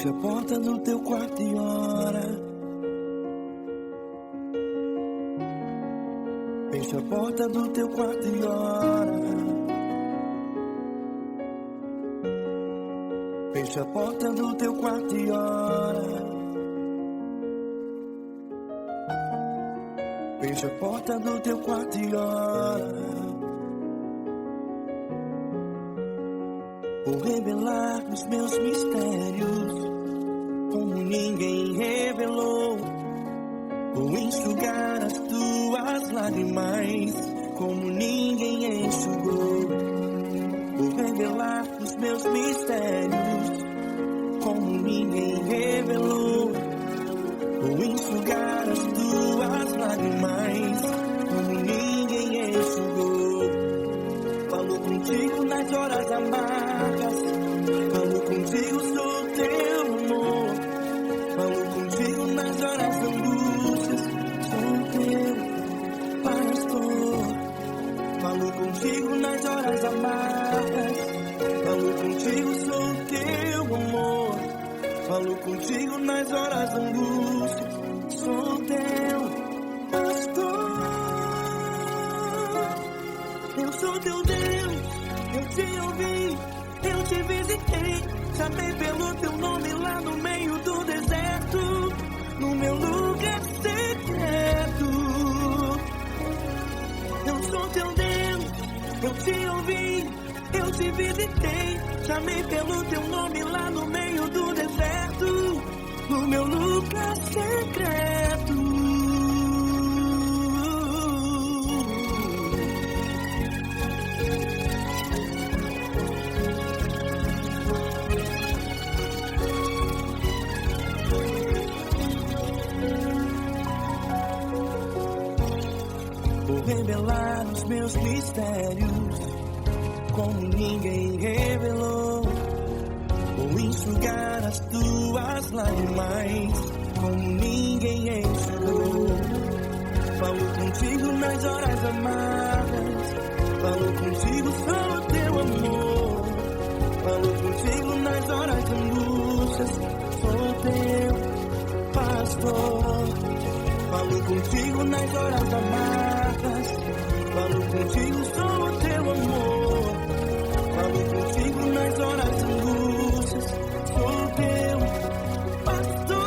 Fecha a porta do teu quarto e ora. Fecha a porta do teu quarto e ora. Fecha a porta do teu quarto e ora. Fecha a porta do teu quarto e ora. Vou revelar os meus mistérios como ninguém revelou. Vou enxugar as tuas lágrimas como ninguém enxugou. Vou revelar os meus mistérios como ninguém revelou. Vou enxugar as tuas lágrimas como ninguém enxugou. Falo contigo nas horas amargas, falo contigo, sou teu amor. Falo contigo nas horas da angústias, sou teu pastor. Falo contigo nas horas amargas, falo contigo, sou teu amor. Falo contigo nas horas da angústia, sou teu pastor. Eu sou teu Deus, eu te ouvi, eu te visitei. Chamei pelo teu nome lá no meio do deserto, no meu lugar secreto. Eu sou teu Deus, eu te ouvi, eu te visitei. Chamei pelo teu nome lá no meio do deserto, no meu lugar secreto. Vou revelar os meus mistérios como ninguém revelou. Vou enxugar as tuas lágrimas como ninguém enxugou. Falo contigo nas horas amargas, falo contigo, sou teu amor. Falo contigo nas horas de angústias, sou teu pastor. Falo contigo nas horas amargas, falo contigo, sou teu amor. Falo contigo nas horas de angústias, sou teu pastor.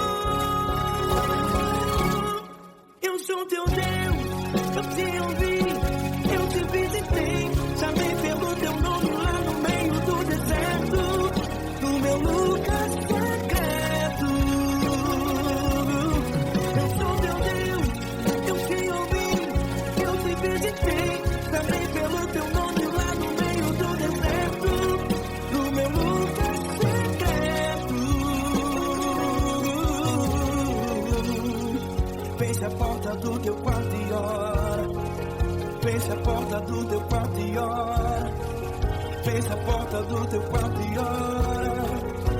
Eu sou teu Deus, eu te ouvi, eu te visitei. Chamei pelo teu nome lá no meio do deserto, no meu lugar secreto. Eu sou teu Deus, eu te ouvi, eu te visitei. Chamei pelo teu nome lá no meio do deserto, no meu lugar secreto. Fecha a porta do teu quarto e ora. Fecha a porta do teu quarto e ora. Fecha a porta do teu quarto e ora.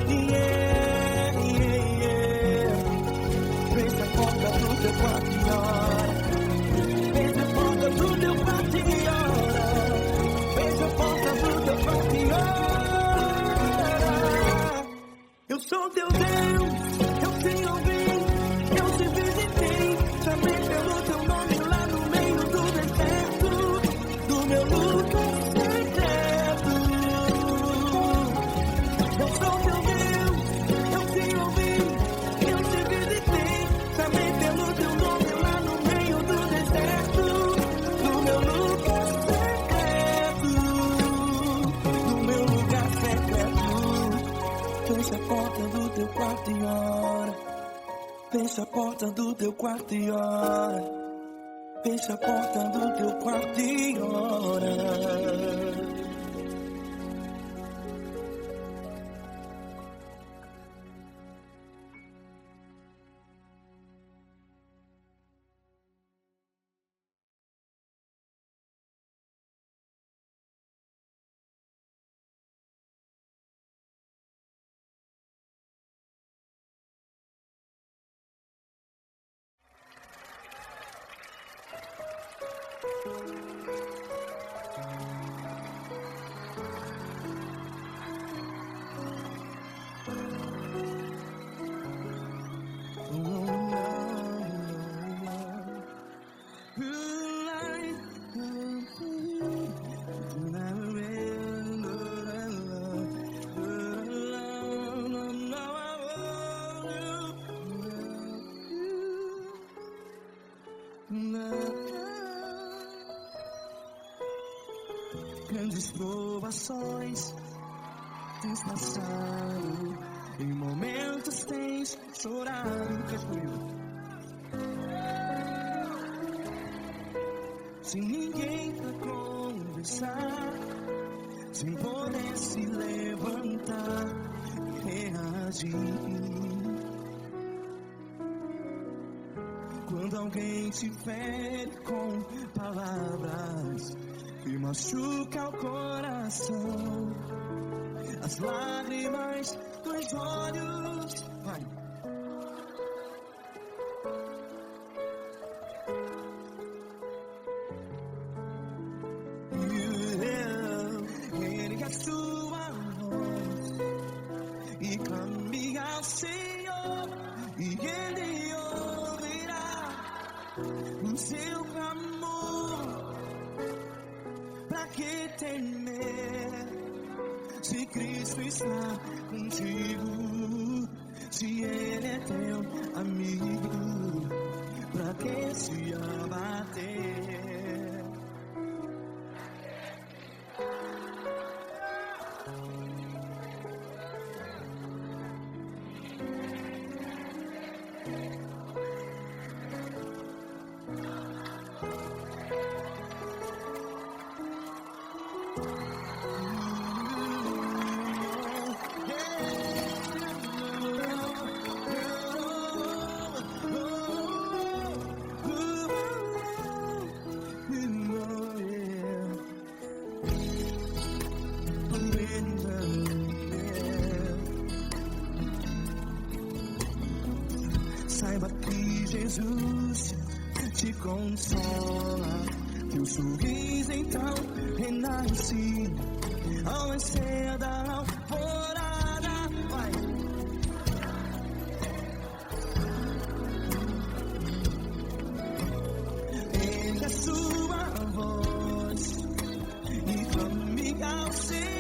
Yeah, yeah, yeah. Fecha a porta do teu quarto e ora. Fecha a porta do teu quarto e ora. Fecha a porta do teu quarto e ora. Eu sou teu Deus, eu te ouvi, eu te visitei. Chamei pelo teu nome lá no meio do deserto, do meu lugar secreto. Eu sou teu Deus, eu te ouvi, eu te visitei. Chamei pelo teu nome lá no meio do deserto, do meu lugar secreto, do meu lugar secreto. Fecha a porta do teu quarto e ora. Fecha a porta do teu quarto e ora. Fecha a porta do teu quarto e ora. grandes provações tens passado, em momentos tens chorado. Cante comigo. Sem ninguém pra conversar, sem poder se levantar e reagir. Quando alguém te fere com palavras e machuca o coração, as lágrimas dos olhos, vai. Ergue a sua voz e clame ao Senhor, e Ele ouvirá o seu clamor. Pra que temer, se Cristo está contigo? Se Ele é teu amigo, pra que se abater? Saiba que Jesus te consola, teu sorriso então renasce ao nascer da alvorada. Vai. Ergue a sua voz e clame ao Senhor.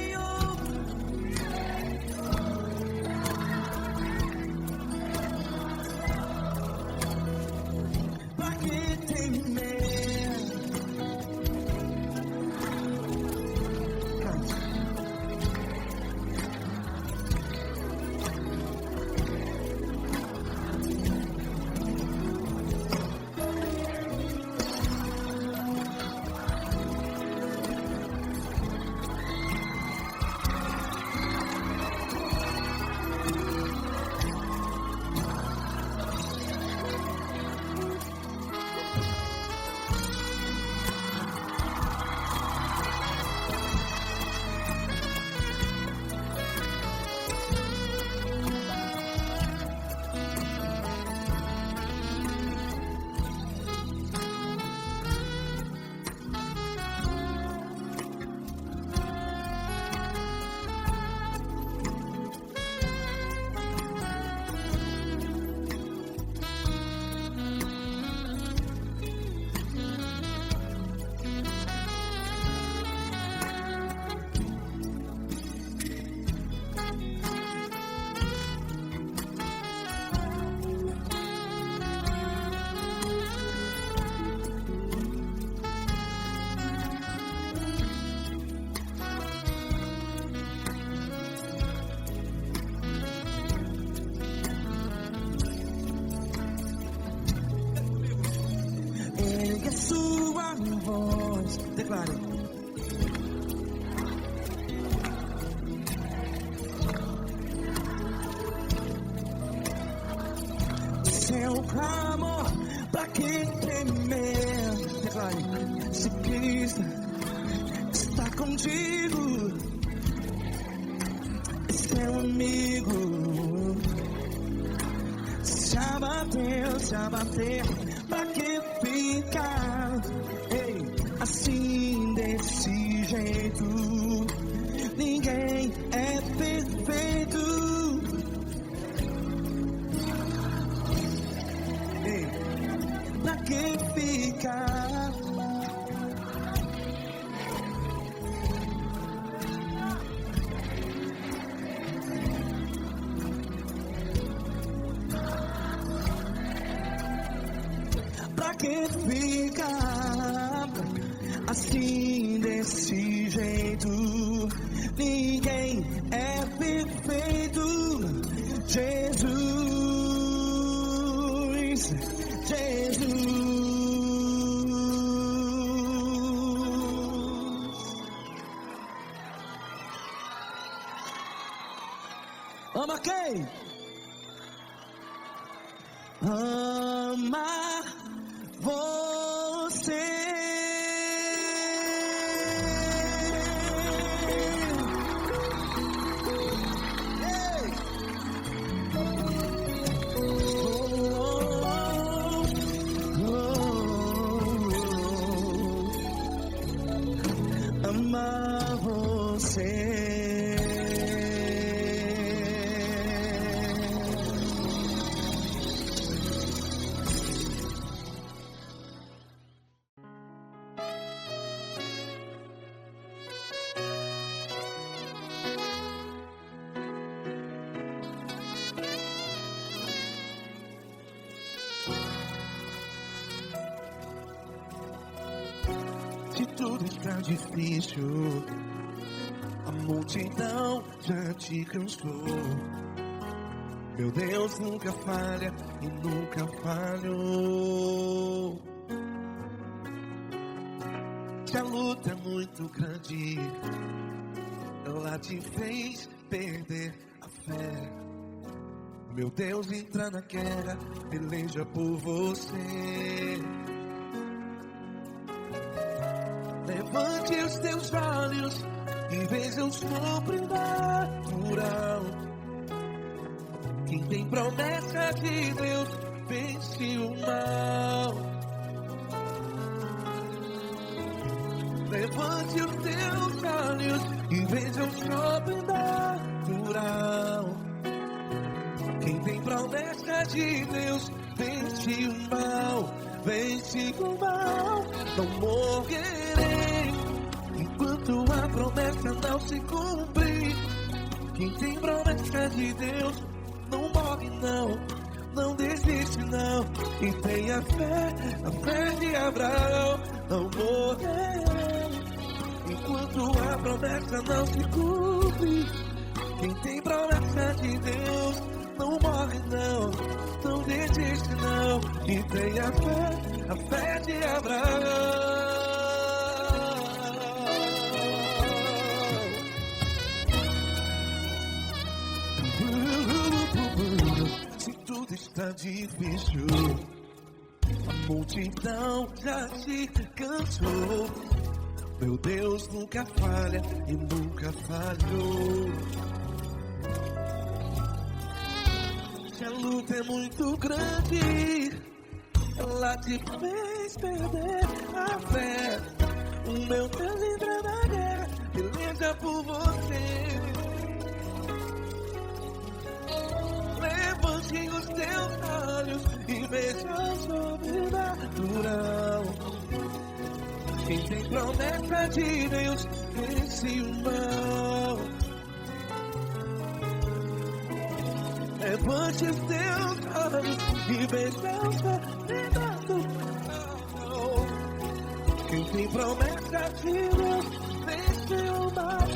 Ergue a sua voz, declare. Seu clamor, pra que temer? Declare. Se Cristo está contigo, seu amigo. Se abater, pra que ficar, ei, assim desse jeito? Ninguém é perfeito. Ei, pra que ficar? Pra que ficar assim, desse jeito, ninguém é perfeito. Jesus, Jesus. Ama quem? Ama você. Amar você. Se tudo está difícil, a multidão já te cansou. Meu Deus nunca falha e nunca falhou. Se a luta é muito grande, ela te fez perder a fé. Meu Deus entra na guerra, peleja por você. Levante os teus olhos e veja o sobrenatural. Quem tem promessa de Deus vence o mal. Levante os teus olhos e veja o sobrenatural. Quem tem promessa de Deus vence o mal. Vence o mal. Não morrerei enquanto a promessa não se cumprir. Quem tem promessa de Deus não morre não, não desiste não. E tenha fé, a fé de Abraão. Não morrerei enquanto a promessa não se cumpre. Quem tem promessa de Deus não morre não, não desiste não. E tenha fé, a fé de Abraão. Se tudo está difícil, a multidão já se cansou. Meu Deus nunca falha e nunca falhou. Se a luta é muito grande, ela te fez perder a fé. O meu Deus entra na guerra, peleja por você. Levante os teus olhos e veja o sobrenatural. Quem tem promessa de Deus vence o mal. Levante os teus olhos e veja o sobrenatural. Quem tem promessa de Deus vence o mal.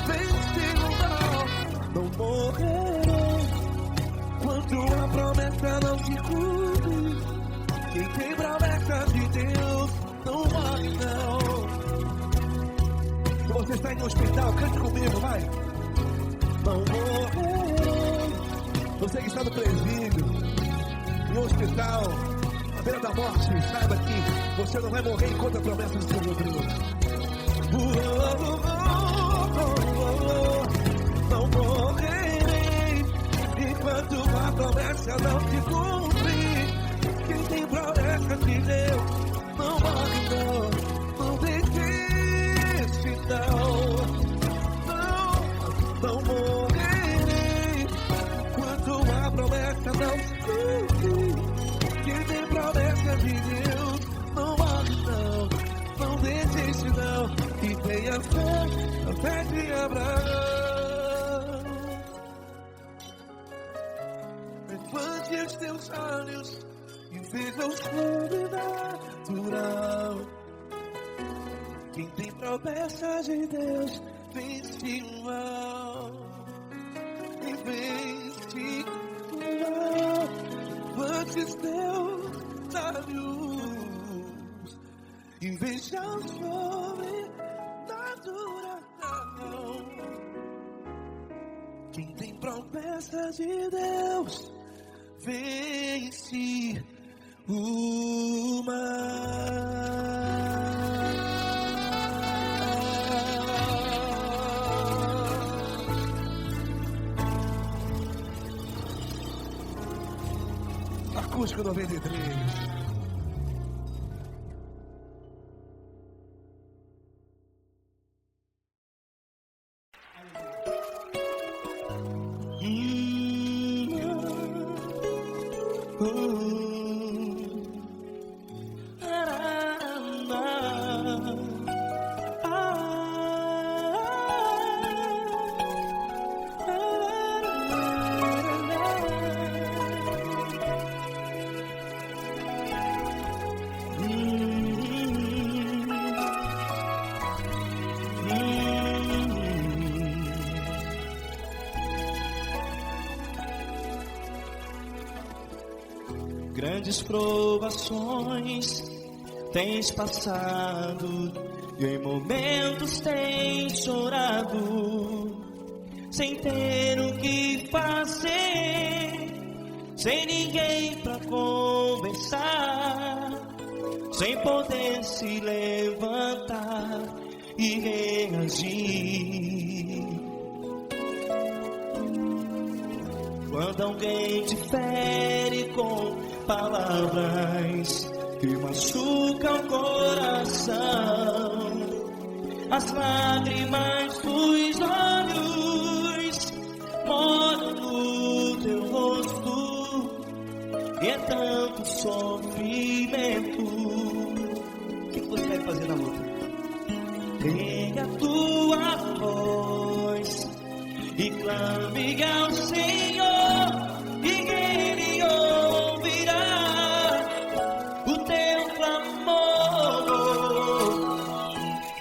Vence o mal. Não morrerei quando a promessa não se cumpre. Quem tem promessa de Deus não morre não. Se você está em um hospital, cante comigo, vai. Não morrerei. Você que está no presídio, em um hospital, à beira da morte, saiba que você não vai morrer enquanto a promessa do Senhor Deus. Não morrerei enquanto a promessa não se cumprir. Quem tem promessa de Deus não morre não, não desiste não. Não morrerei enquanto a promessa não se cumprir. Quem tem promessa de Deus não morre não, não desiste não. E tenha fé, a fé de Abraão. Levante os teus olhos e veja o sobrenatural. Quem tem promessa de Deus vence o mal. E vence o mal. Antes Deus a luz e veja o sobrenatural. Quem tem promessa de Deus vence o mal. Acústico 93. Grandes provações tens passado e em momentos tens chorado, sem ter o que fazer, sem ninguém pra conversar, sem poder se levantar e reagir. Quando alguém te fere com palavras que machucam o coração, as lágrimas dos olhos moram no teu rosto, e é tanto sofrimento. O que você vai fazer na luta? Pega a tua voz e clame ao Senhor, e Ele ouvirá o teu clamor.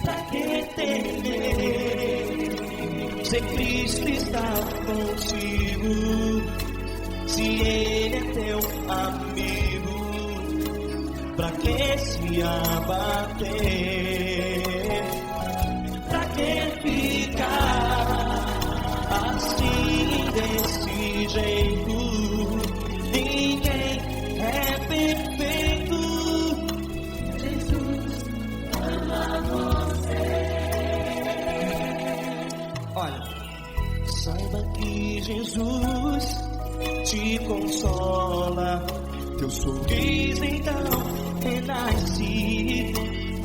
Pra que temer, se Cristo está contigo, se Ele é teu amigo? Pra que se abater? Pra que ficar assim desse jeito? Ninguém é perfeito. Jesus ama você. Olha, saiba que Jesus te consola, teu sorriso então renasce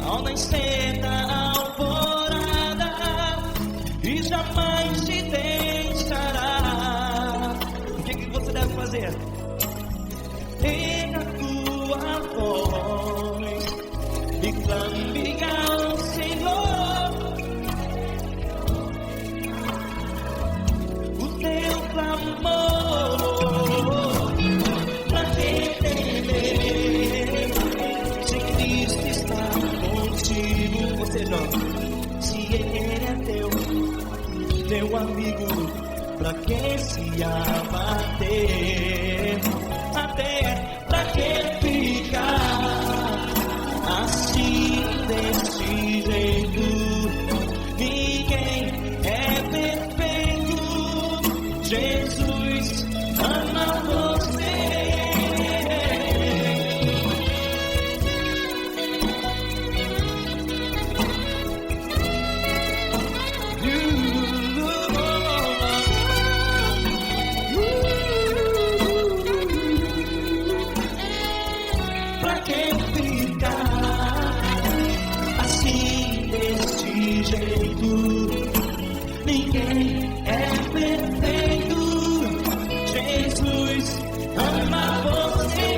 ao nascer da alvorada e jamais te deixará. O que você deve fazer? Pega a tua voz e clame ao Senhor, o teu clamor. Pra que temer, se Cristo está contigo? Você joga. Se Ele é teu amigo, pra que se abater? Até pra que ficar assim desse jeito? Ninguém é perfeito. Jesus ama você. Ninguém é perfeito. Jesus ama você.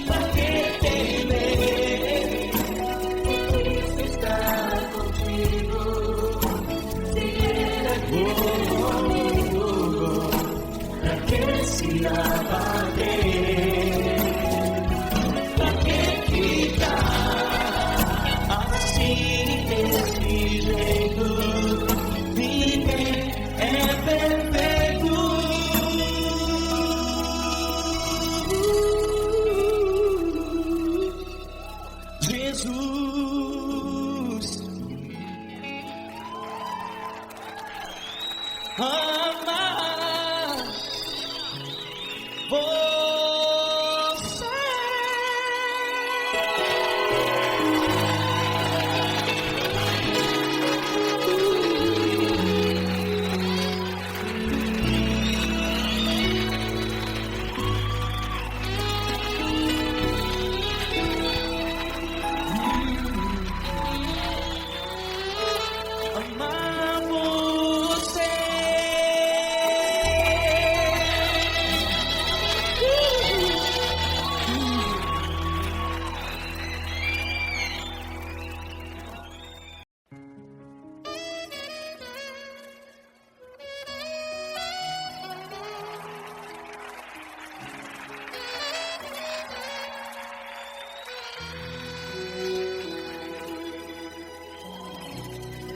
Pra que temer? Cristo está contigo. Se Ele é comigo, pra que se abater? Pra que ficar desse jeito, ninguém é perfeito. Jesus ama você. Amar você.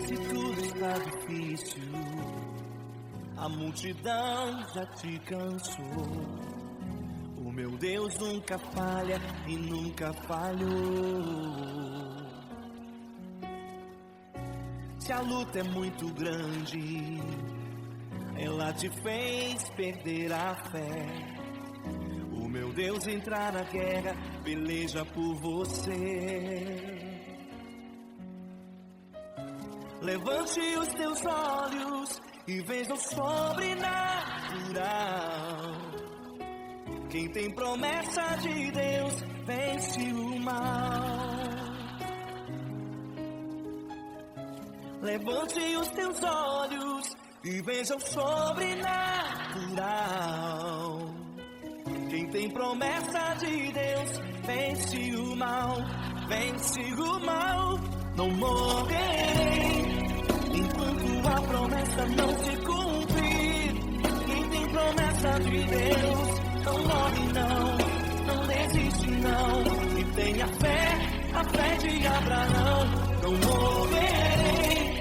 Se tudo está difícil, a multidão já te cansou. O meu Deus nunca falha e nunca falhou. Se a luta é muito grande, ela te fez perder a fé. O meu Deus entrar na guerra, peleja por você. Levante os teus olhos e veja o sobrenatural. Quem tem promessa de Deus vence o mal. Levante os teus olhos e veja o sobrenatural. Quem tem promessa de Deus vence o mal. Vence o mal. Não morrerei enquanto a promessa não se cumprir. Quem tem promessa de Deus não morre não, não desiste não. E tenha fé, a fé de Abraão. Não morrerei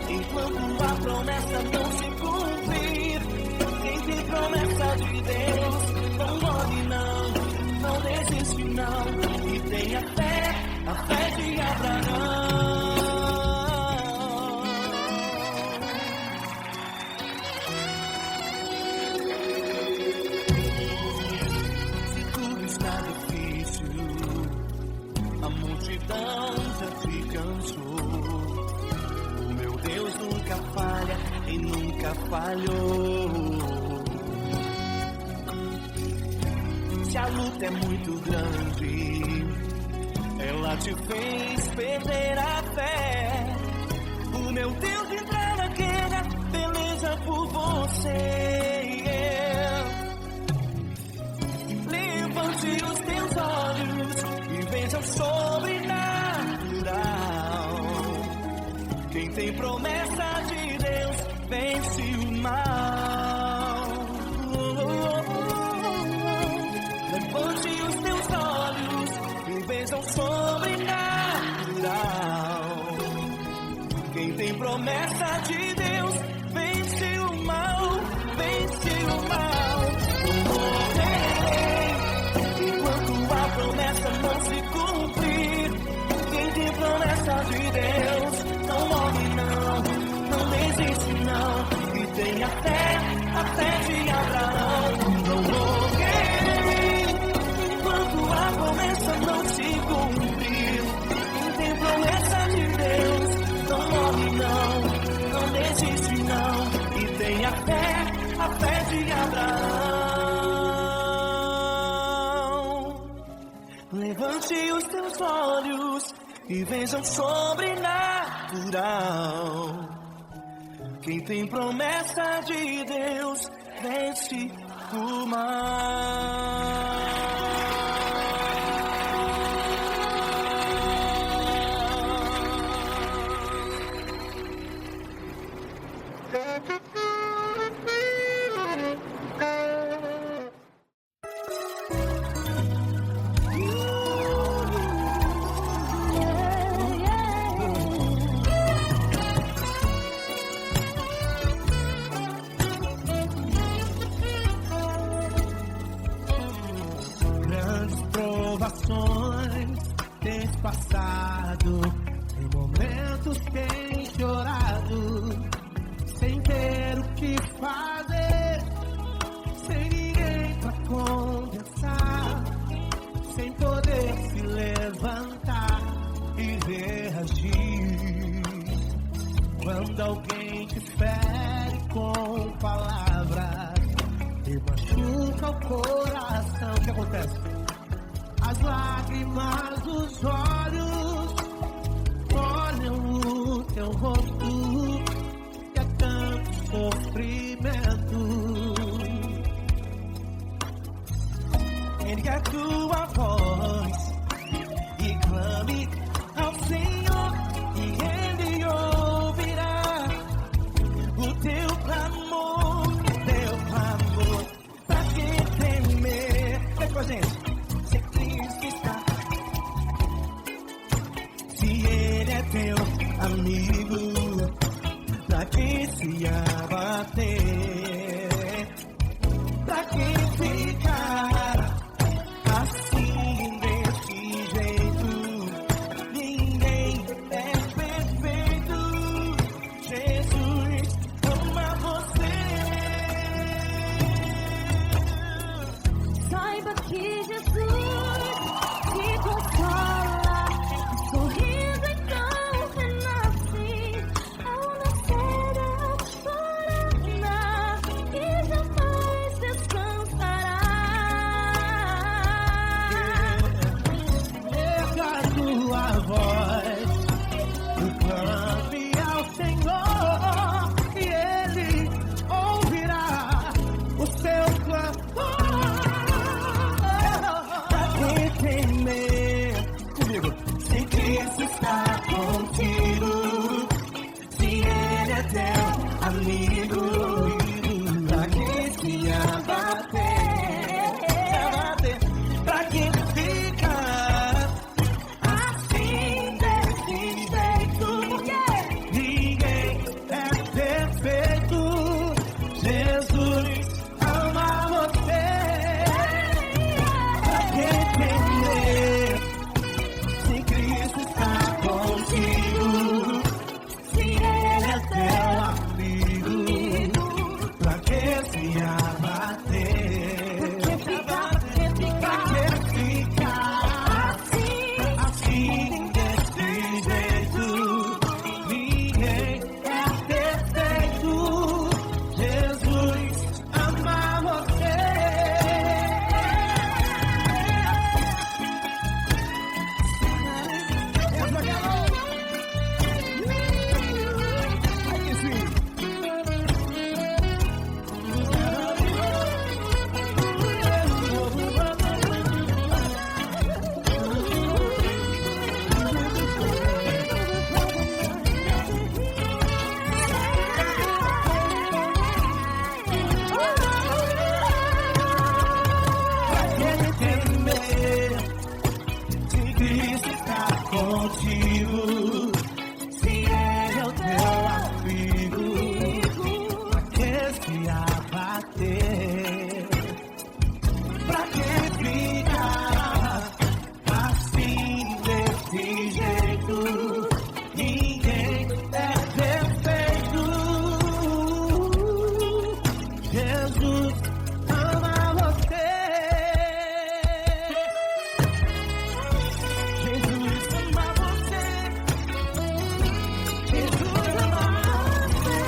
enquanto a promessa não se cumprir. Quem tem promessa de Deus não morre não, não desiste não. E tenha fé, a fé de Abraão. Se tudo está difícil, a multidão já te cansou. O meu Deus nunca falha e nunca falhou. Se a luta é muito grande, ela te fez perder a fé. O meu Deus entrar na guerra, beleza por você. Levante os teus olhos e veja o sobrenatural. Quem tem promessa de Deus vence o mal. Levante os teus olhos e veja o sobrenatural. Quem tem promessa de Deus vence o mal, vence o mal. Não morrerei enquanto a promessa não se cumprir. Quem tem promessa de Deus não morre não, não desiste não. E tenha fé, a fé de Abraão. Não morrerei enquanto a promessa não se cumprir. Quem tem promessa de Deus não morre não, não desiste não. E tenha fé, a fé de Abraão. Levante os teus olhos e veja o sobrenatural. Quem tem promessa de Deus vence o mal. Quantos têm chorado sem ter o que fazer, sem ninguém pra conversar, sem poder se levantar e reagir. Quando alguém te fere com palavras e machuca o coração, o que acontece? As lágrimas dos olhos olham o teu rosto e é tanto sofrimento. Ergue a tua voz e clame ao Senhor e Ele ouvirá o teu clamor, pra que temer? Vem com a gente. Se Cristo está, se Ele é teu amigo, pra que se abater? Pra que ficar assim desse jeito? Ninguém é perfeito. Jesus ama você. Saiba que Jesus te consola, sorrindo então renasce ao nascer da floresta e jamais descansará. Erga a tua voz e clame ao Senhor e Ele ouvirá o seu clamor. Pra que temer? Comigo. Se Cristo está contigo, se Ele é teu amigo, pra que se abater? Pra que ficar assim desse jeito? Ninguém é perfeito. Jesus ama você. Pra que temer? Se Cristo está contigo, se Ele é teu amigo, pra que se abater? Pra que ficar assim desse jeito? Ninguém é perfeito. Jesus ama você. Se Cristo está contigo, se Ele é o teu amigo, pra que se abater? Pra que ficar assim desse jeito? Ninguém é perfeito. Jesus ama você. Jesus ama você. Jesus ama você.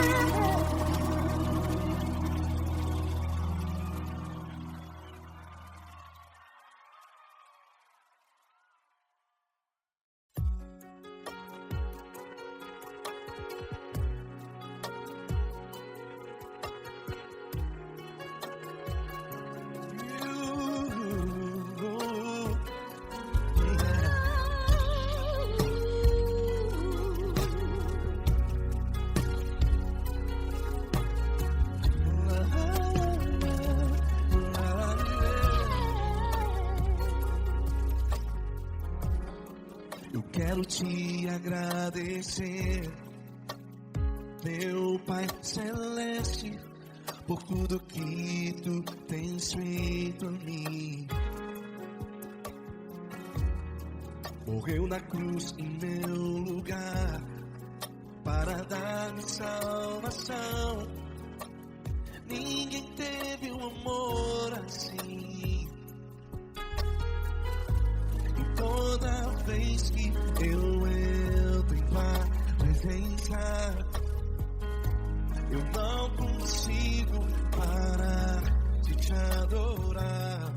Eu quero te agradecer, meu Pai Celeste, por tudo que Tu tens feito a mim. Morreu na cruz em meu lugar, minha salvação. Ninguém teve um amor assim. E toda vez que eu entro em tua presença, eu não consigo parar de te adorar.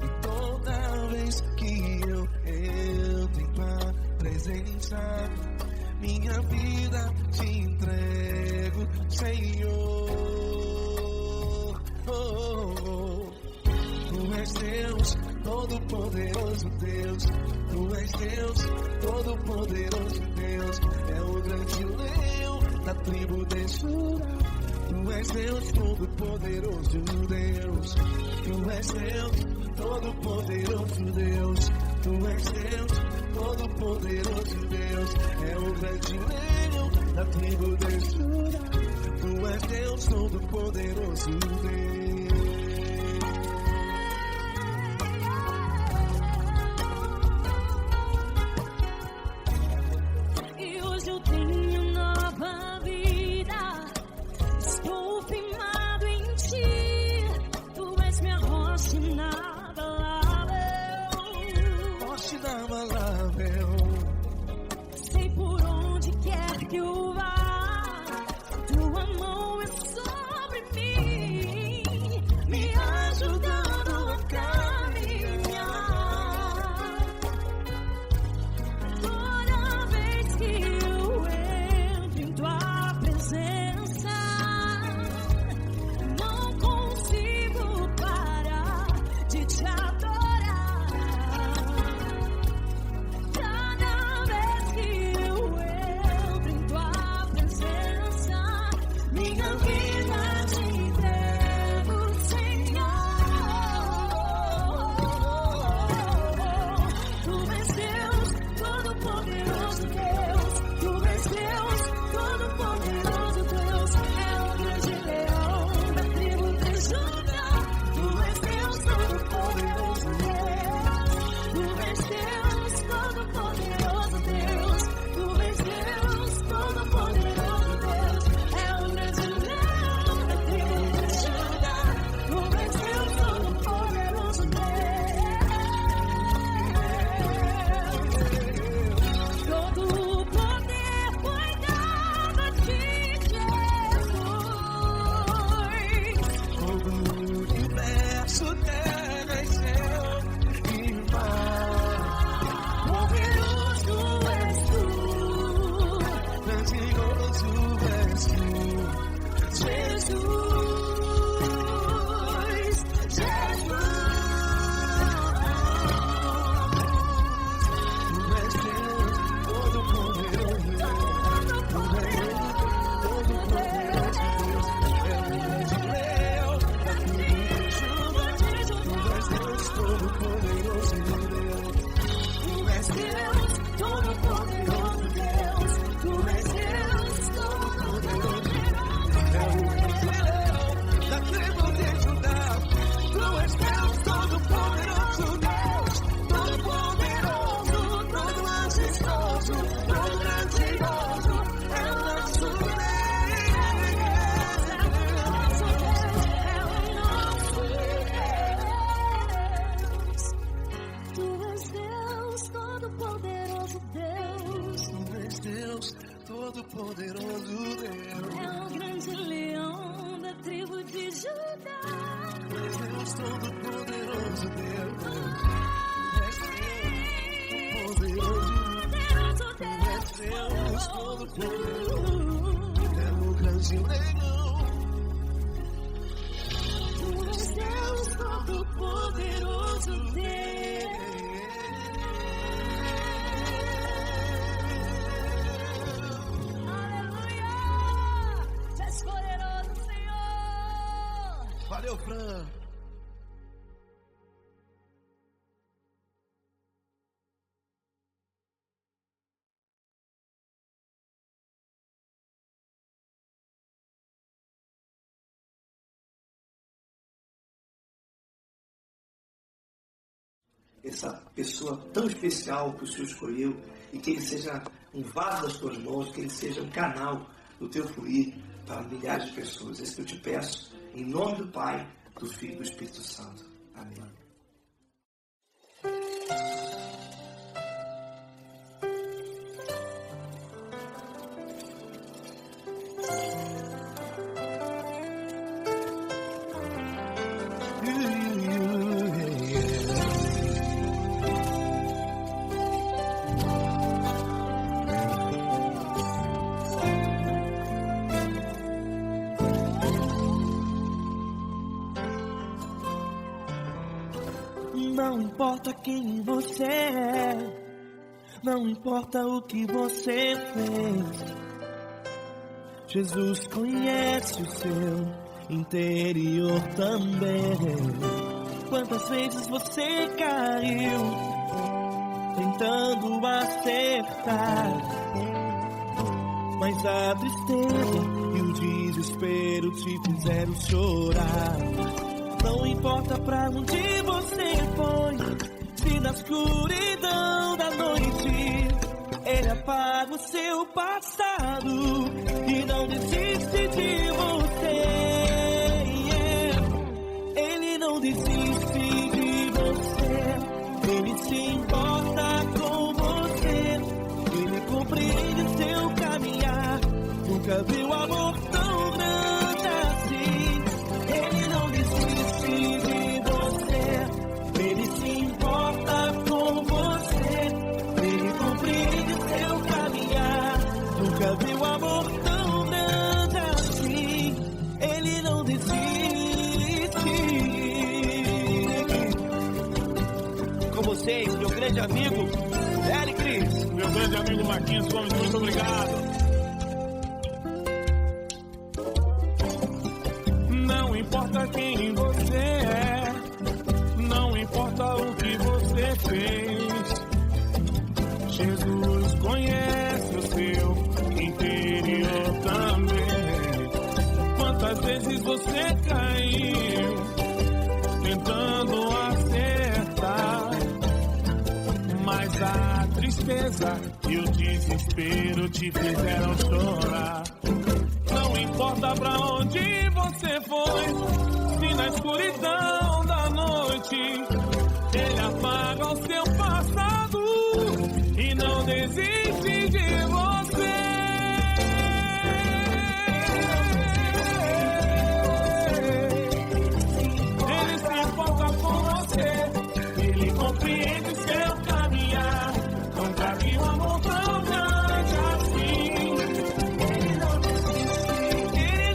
E toda vez que eu entro em tua presença, minha vida te entrego, Senhor. Tu és Deus, Todo-Poderoso Deus. Tu és Deus, Todo-Poderoso Deus. É o grande leão da tribo de Judá. Tu és Deus, Todo-Poderoso Deus. Tu és Deus, Todo-Poderoso Deus. Tu és Deus, Todo-Poderoso Deus. É o grande leão da tribo de Judá. Tu és Deus, Todo-Poderoso Deus. E hoje eu tenho nova vida. Estou firmado em ti. Tu és minha rocha inabalável. Rocha inabalável. Sei por onde quer que eu vá, tua mão é sobre mim, me ajudando a caminhar. Toda vez que eu entro em tua presença, não consigo parar de te adorar. Cada vez que eu entro em tua presença, minha vida te entrego, Senhor. Tu és Deus, Todo-Poderoso Deus. Tu és Deus, Todo-Poderoso Deus. É o grande leão da tribo de Judá. Tu és Deus, Todo-Poderoso Deus. Tu és Deus, Todo-Poderoso Deus. Tu és Deus, Todo-Poderoso Deus. É o grande leão da tribo de Judá. Tu és Deus, Todo-Poderoso Deus. Todo o poder foi dado a ti, Jesus. Todo o universo, terra e céu e mar. Poderoso és tu, Grandioso és tu, Jesus. Tu és Deus, Todo-Poderoso Deus. Tu és Todo-Poderoso Deus. É o grande leão da tribo de Judá. Tu és Deus, Todo-Poderoso Deus. Tu és Deus, Todo-Poderoso Deus. Tu és Deus, Todo-Poderoso Deus. É o grande leão da tribo de Judá. Tu és Deus, Todo-Poderoso Deus. Todo-Poderoso, todo majestoso, todo grandioso. É o nosso Deus. Tu és Deus, Todo-Poderoso Deus. Tu és Deus, Todo-Poderoso Deus. É o grande leão da tribo de Judá. Tu és Deus, Todo-Poderoso Deus. Tu és Deus, Todo-Poderoso. Tu és Deus, Todo-Poderoso. É o grande leão. Tu és Deus, Todo-Poderoso Deus. Aleluia! Tu és poderoso, Senhor. Valeu, Fran. essa pessoa tão especial que o Senhor escolheu e que ele seja um vaso das tuas mãos, que ele seja um canal do teu fluir para milhares de pessoas. É isso que eu te peço, em nome do Pai, do Filho e do Espírito Santo. Amém. Não importa quem você é, não importa o que você fez, Jesus conhece o seu interior também. Quantas vezes você caiu tentando acertar, mas a tristeza e o desespero te fizeram chorar. Não importa pra onde você foi, se na escuridão da noite Ele apaga o seu passado e não desiste de você. Ele não desiste de você, Ele se importa com você, Ele compreende seu caminhar. Nunca viu amor tão grande assim. Ele não desiste de você, Ele se importa com você, Ele compreende seu caminhar. Nunca viu amor tão grande assim. Ele não desiste. Com vocês, meu grande amigo L. Cris. Meu grande amigo Marquinhos Gomes, muito obrigado. Não importa quem você é, não importa o que você fez, Jesus conhece o seu interior também. Quantas vezes você caiu tentando acertar, mas a tristeza e o desespero te fizeram chorar. Não importa pra onde você foi, se na escuridão da noite Ele apaga o seu passado e não desiste de você. Ele se importa com você, Ele compreende seu caminhar. Nunca vi um amor tão grande assim. Ele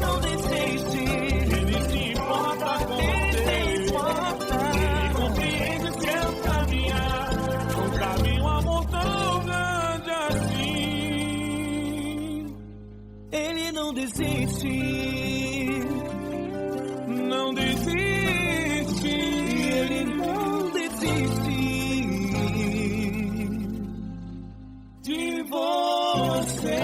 não desiste, Ele se importa com você, Ele compreende seu caminhar. Nunca vi um amor tão grande assim. Ele não desiste, Não desiste, Ele não desiste de você.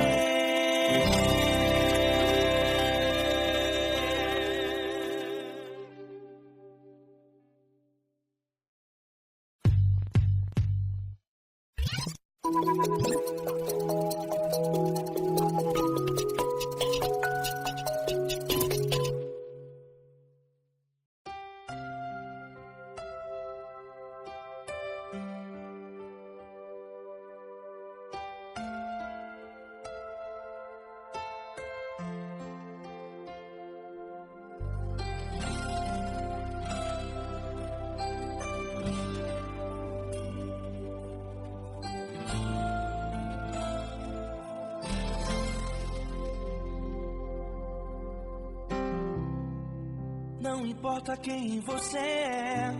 Não importa quem você é,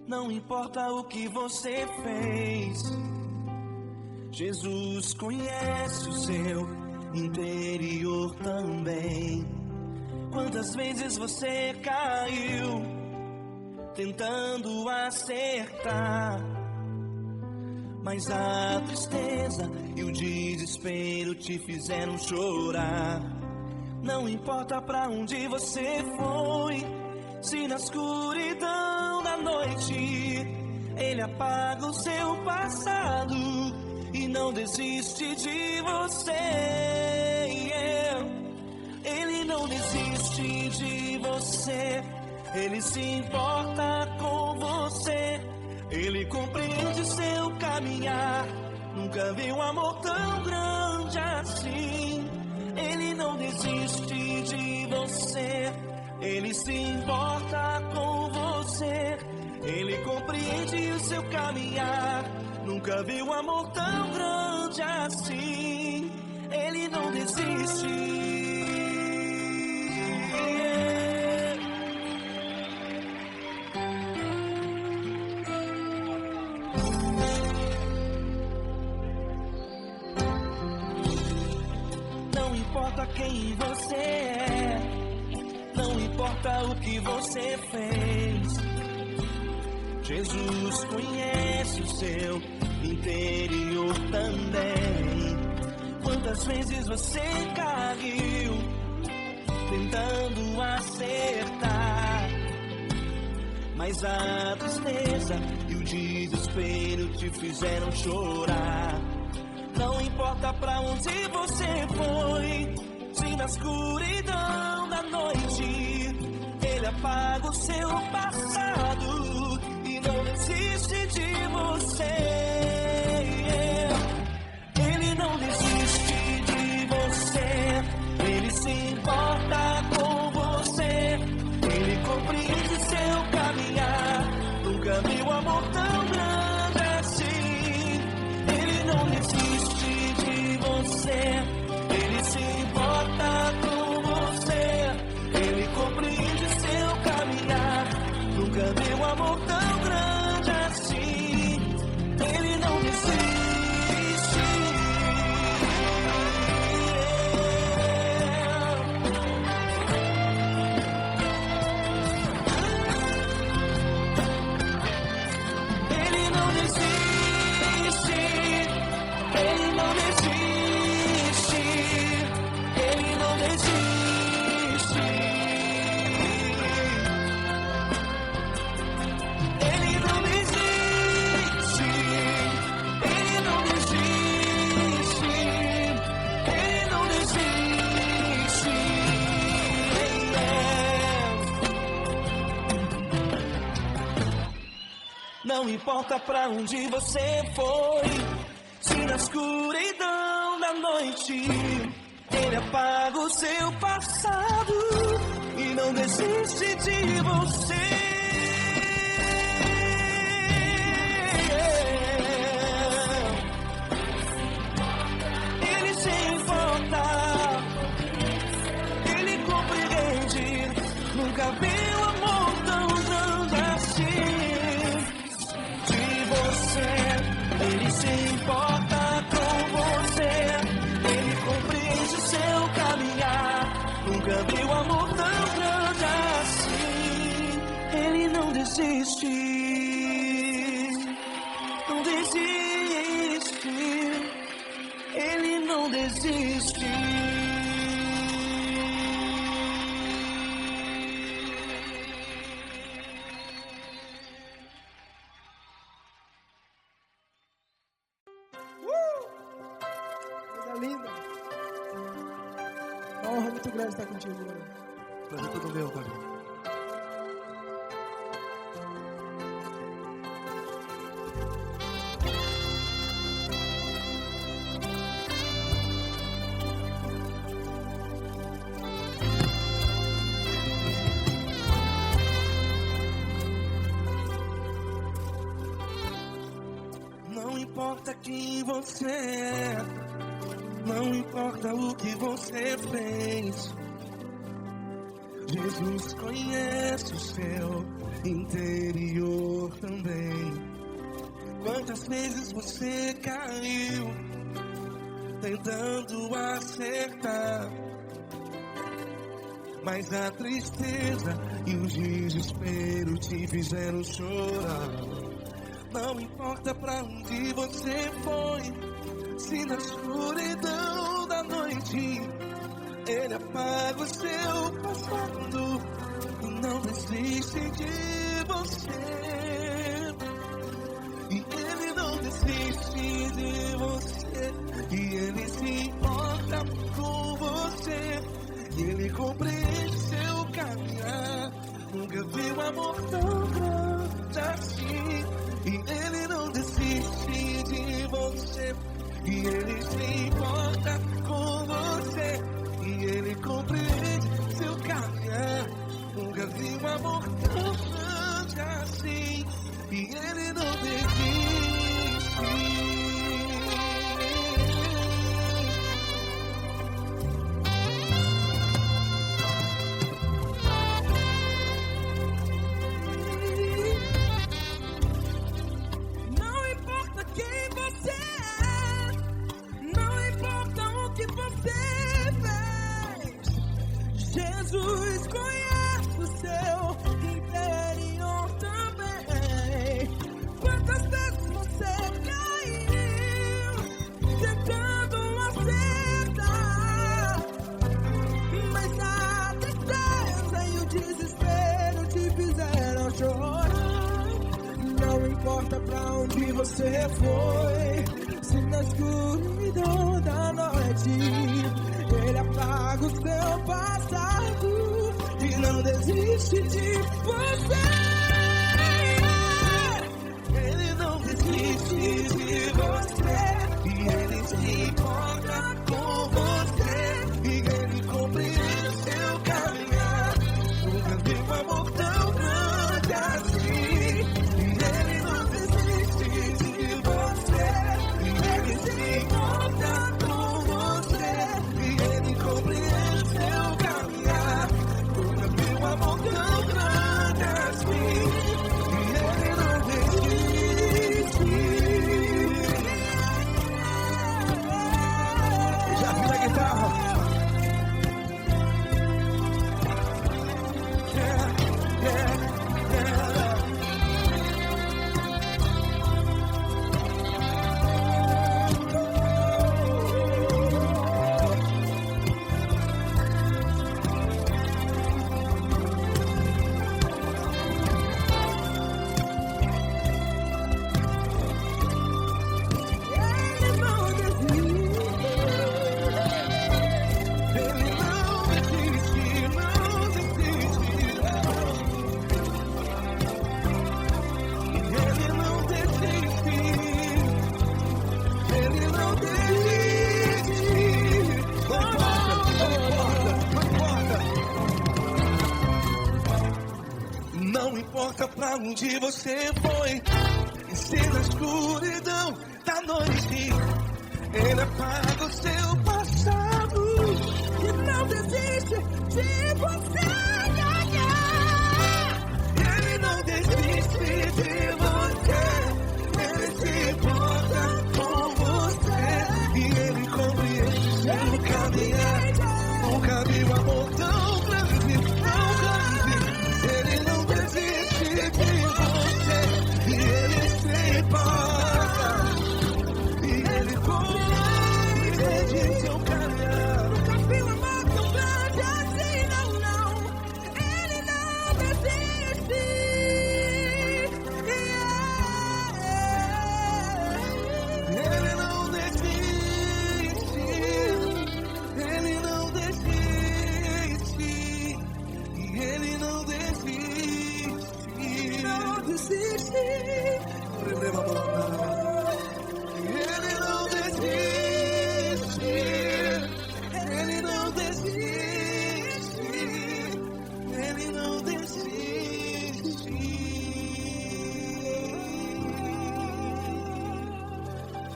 não importa o que você fez, Jesus conhece o seu interior também. Quantas vezes você caiu tentando acertar, mas a tristeza e o desespero te fizeram chorar. Não importa pra onde você foi, se na escuridão da noite Ele apaga o seu passado e não desiste de você. Ele não desiste de você. Ele se importa com você. Ele compreende seu caminhar. Nunca vi um amor tão grande assim. Ele não desiste de você. Ele se importa com você. Ele compreende o seu caminhar. Nunca vi um amor tão grande assim. Ele não desiste. Não importa quem você é, não importa o que você fez, Jesus conhece o seu interior também. Quantas vezes você caiu tentando acertar, mas a tristeza e o desespero te fizeram chorar. Não importa pra onde você foi, se na escuridão da noite Ele apaga o seu passado e não desiste de você. Ele não desiste de você. Ele se importa com você. Ele compreende seu caminhar. Nunca vi um amor tão grande assim. Ele não desiste de você. Ele se importa com você. Ele compreende seu caminhar. Nunca vi um amor tão grande assim. Ele não desiste. Ele não desiste. Ele não desiste. Ele não desiste. Ele não desiste. Ele não desiste. Ele não desiste. Não importa pra onde você foi, se na escuridão da noite Ele apaga o seu passado e não desiste de você. Ele se importa, Ele compreende. Nunca vi um amor tão grande assim de você. Ele se importa com você. Ele compreende o seu caminhar. Nunca vi um amor tão grande assim. Ele não desiste. Não desiste. Ele não desiste. Coisa linda. Uma honra muito grande estar contigo, Glória. Prazer todo meu, Pai. Não importa quem você é, não importa o que você fez, Jesus conhece o seu interior também. Quantas vezes você caiu tentando acertar, mas a tristeza e o desespero te fizeram chorar. Não importa pra onde você foi, se na escuridão da noite Ele apaga o seu passado e não desiste de você. E Ele não desiste. desiste de você. E Ele se importa com você. E Ele compreende seu caminhar. Nunca vi um amor tão grande assim. E Ele não desiste de você. E Ele se importa com você. E Ele compreende seu caminhar. Nunca vi um amor tão grande assim. E Ele não desiste. Não importa quem você é, não importa o que você fez, Jesus conhece o seu interior também. Quantas vezes você caiu tentando acertar, mas a tristeza e o desespero te fizeram chorar. Não importa pra onde você foi, se na escuridão da noite Ele apaga o seu passado e não desiste de você. Ele não desiste de você. E Ele se importa com você. E Ele compreende seu caminhar. Nunca vi um amor tão grande assim. E Ele não desiste de você. E Ele se importa com você. E Ele compreende seu caminhar. Nunca vi um amor tão grande assim. E Ele não desiste. Já vi a guitarra. Ele não desiste. Ele não desiste, não desiste. Ele não desiste. Ele não desiste. Não importa pra onde você foi, e se na escuridão da noite Ele apaga o seu passado. E não desiste de você. Ele não desiste de você. Ele se importa com você. E Ele compreende seu caminhar. Nunca vi um amor tão grande, tão grande. Ele não desiste de você. E Ele se importa. E Ele compreende seu caminhar. Nunca vi um amor tão grande assim, não, não. Ele não desiste. Ele não desiste. Ele não desiste. E Ele não desiste. Não desiste. Ele não desiste. Ele não desiste. Ele não desiste.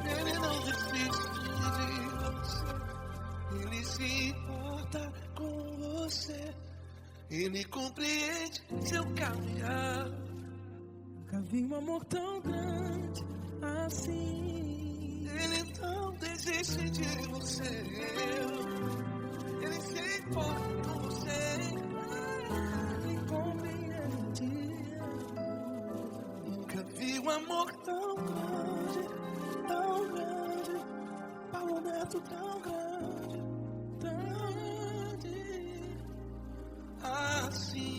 Ele não desiste de você. Ele se importa com você. Ele compreende seu caminhar. Nunca vi um amor tão grande assim. Ele não desiste de você. Ele se importa com você. Ele compreende. Nunca vi um amor tão grande, tão grande. Paulo Neto tão grande, assim.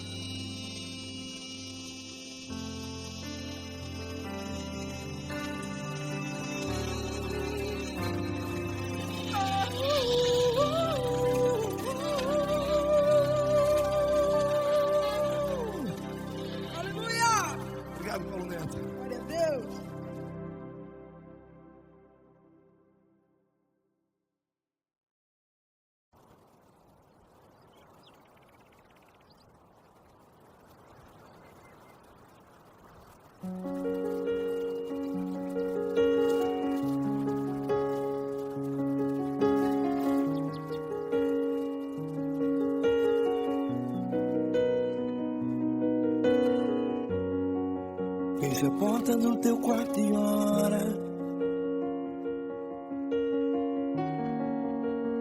porta do teu quarto e ora.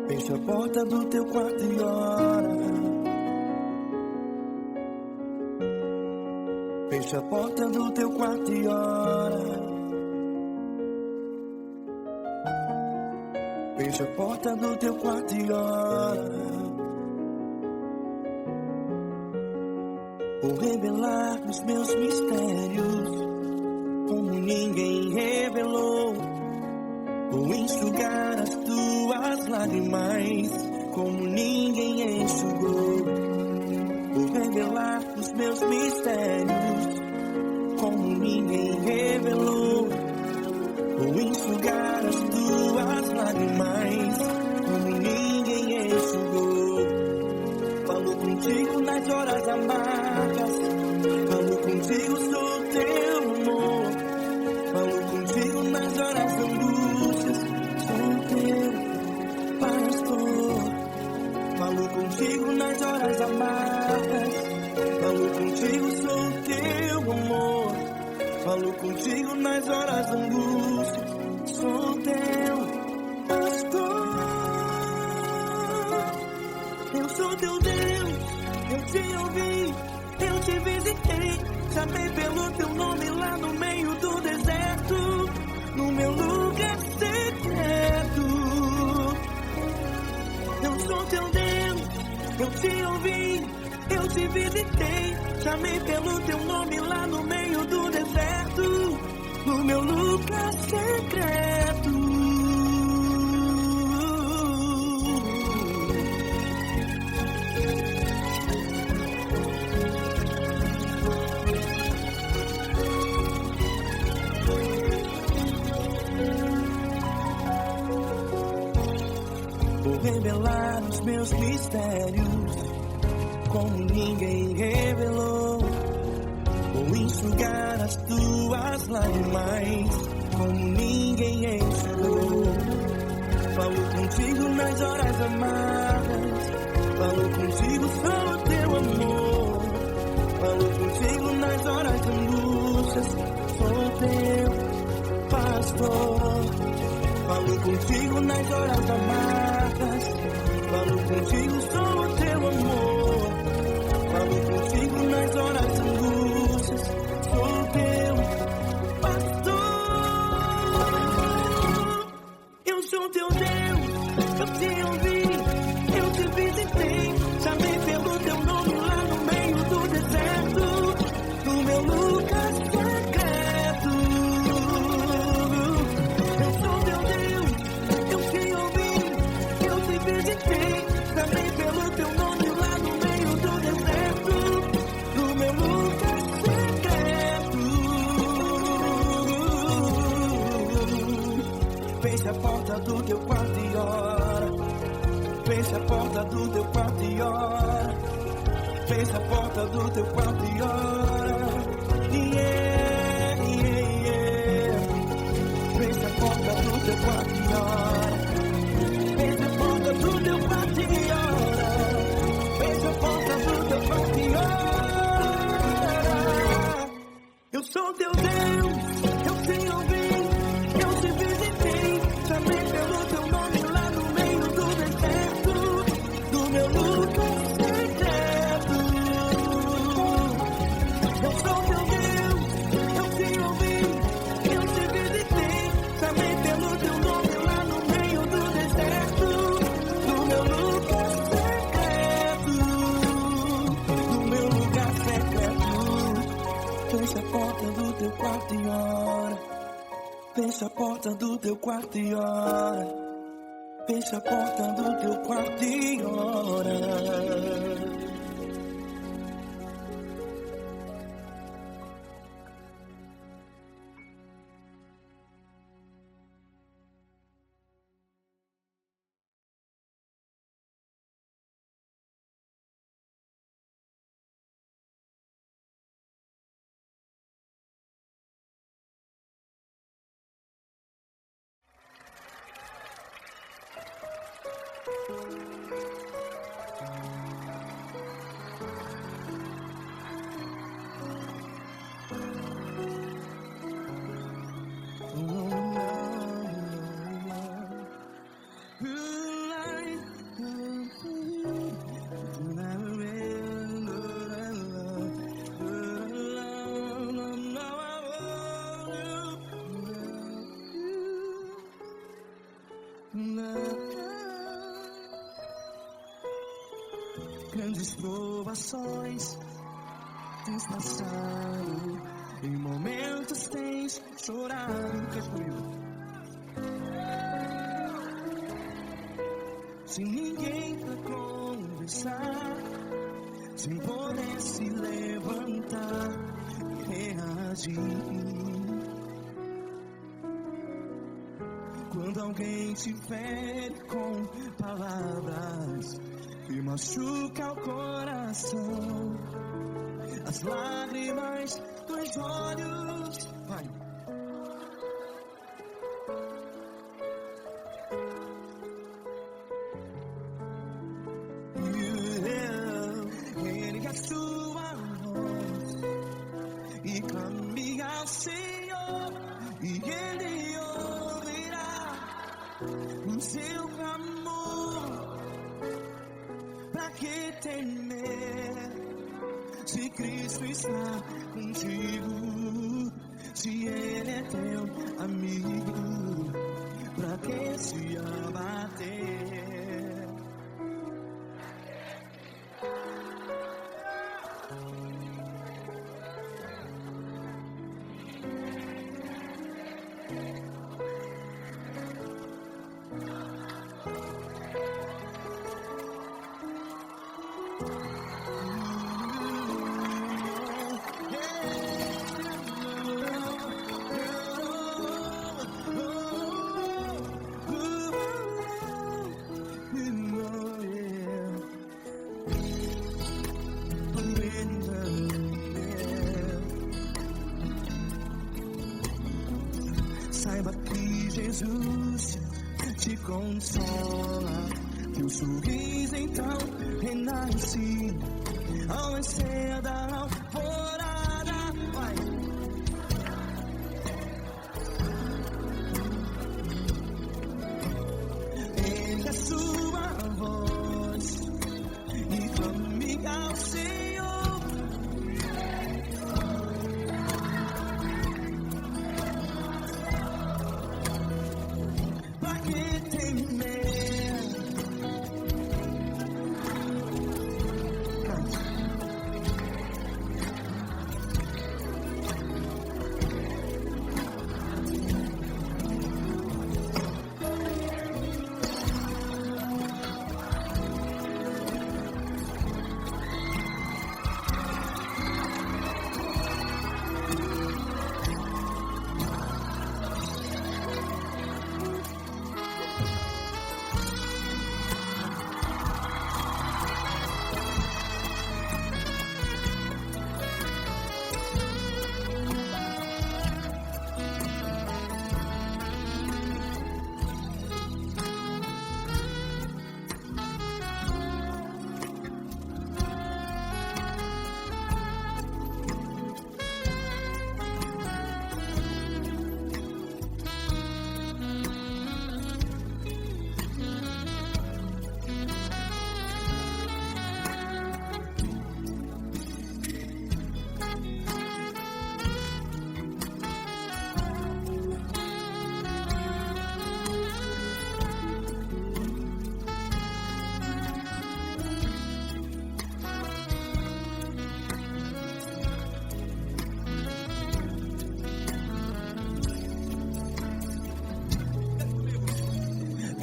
Fecha a porta do teu quarto e ora. Fecha a porta do teu quarto e ora. Fecha a porta do teu quarto e ora. Vou revelar os meus mistérios como ninguém revelou. Vou enxugar as tuas lágrimas como ninguém enxugou. Vou revelar os meus mistérios como ninguém revelou. Vou enxugar as tuas lágrimas como ninguém enxugou. Falo contigo nas horas amargas, falo contigo, sou teu amor. Falo contigo nas horas angústias, sou teu pastor. Falo contigo nas horas amargas, falo contigo, sou teu amor. Falo contigo nas horas angústias, sou teu pastor. Eu sou teu Deus, eu te ouvi, eu te visitei. Chamei pelo teu nome lá no meio do deserto, no meu lugar secreto. Eu sou teu Deus, eu te ouvi, eu te visitei. Chamei pelo teu nome lá no meio do deserto, no meu lugar secreto. Vou revelar os meus mistérios como ninguém revelou. Vou enxugar as tuas lágrimas como ninguém enxugou. Falo contigo nas horas amargas, falo contigo, sou teu amor. Falo contigo nas horas angústias, sou teu pastor. Falo contigo nas horas amargas, falo contigo, sou teu amor. Falo contigo nas horas angústias, sou teu pastor. Eu sou teu Deus, eu te ouvi, eu te visitei. Chamei pelo teu nome lá no meio do deserto, no meu lugar secreto. Eu sou teu Deus, eu te ouvi, eu te visitei. Chamei pelo teu nome lá no meio do deserto, no meu lugar secreto. Fecha a porta do teu quarto e ora. Fecha a porta do teu quarto e ora. Fecha a porta do teu quarto e ora. Yeah, yeah, yeah. Fecha a porta do teu quarto e ora. Fecha a porta do teu quarto e ora. Fecha a porta do teu quarto e ora. Eu sou teu Deus, eu te ouvi, eu te visitei. Chamei pelo teu nome lá no meio do deserto, do meu lugar secreto. Eu sou teu Deus, eu te ouvi, eu te visitei. Chamei pelo teu nome lá no meio do deserto, do meu lugar secreto, do meu lugar secreto. Fecha a porta do teu quarto e ora. Fecha a porta do teu quarto e ora. Fecha a porta do teu quarto e ora. grandes provações tens passado, em momentos tens chorado. Cante comigo. Sem ninguém pra conversar, sem poder se levantar e reagir. Quando alguém te fere com palavras que machuca o coração, as lágrimas dos olhos, vai. Ergue a sua voz e clame ao Senhor, e Ele ouvirá o seu clamor. Pra que temer, se Cristo está contigo? Se Ele é teu amigo, pra que se abater? Saiba que Jesus te consola, teu sorriso então renasce ao nascer da alvorada. Vai. Ergue a sua voz e clame ao Senhor. Pra que temer?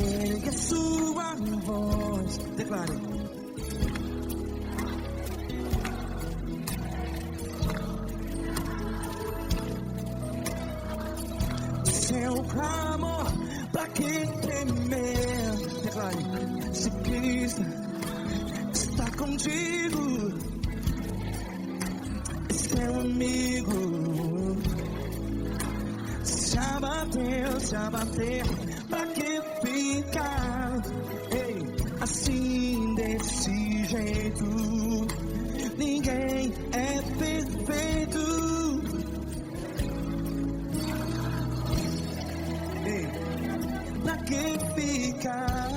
Ergue a sua voz, declare. Seu clamor, pra que temer? Declare. Se Cristo está contigo, seu amigo. Se abater, pra que ficar? Ei, assim desse jeito, ninguém é perfeito. Ei, pra que ficar?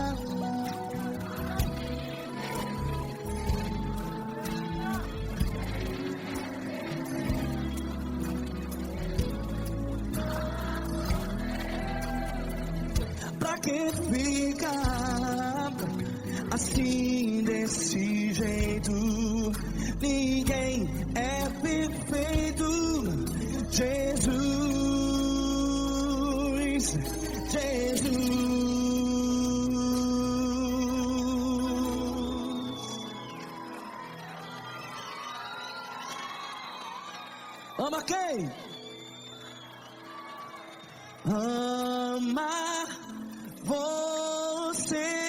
Que fica assim desse jeito. Ama quem? Ama você.